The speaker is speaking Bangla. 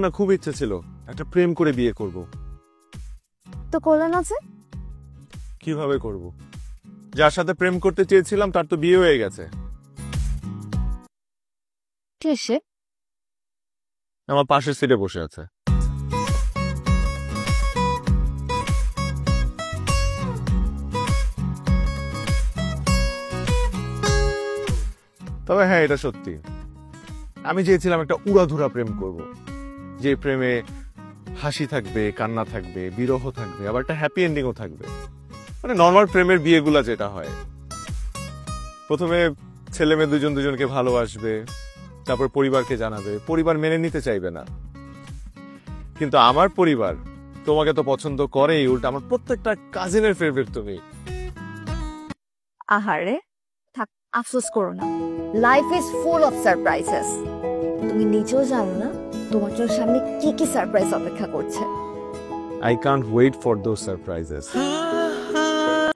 না খুব ইচ্ছে ছিল একটা প্রেম করে বিয়ে করব। তো করলেন না যে? কিভাবে করব? যার সাথে প্রেম করতে চেয়েছিলাম তার তো বিয়ে হয়ে গেছে। কে সে? আমার পাশের সিটে বসে আছে। তবে হ্যাঁ, এটা সত্যি, আমি চেয়েছিলাম একটা উড়াধুরা প্রেম করব, যে প্রেমে হাসি থাকবে, কান্না থাকবে, বিরহ থাকবে, আবার একটা হ্যাপি এন্ডিংও থাকবে। মানে নর্মাল প্রেমের বিয়েগুলা যেটা হয়, প্রথমে ছেলে মেয়ে দুজন দুজনকে ভালোবাসবে, তারপর পরিবারকে জানাবে, পরিবার মেনে নিতে চাইবে না, কিন্তু আমার পরিবার তোমাকে তো পছন্দ করেই, উল্টা আমার প্রত্যেকটা কাজিনের ফেভারিট তুমি। আহারে থাক, আফসোস করো না, life is full of surprises. তুমি নিজেও জানো না তোমার জন্য সামনে কি কি সারপ্রাইজ অপেক্ষা করছে। I can't wait for those surprises.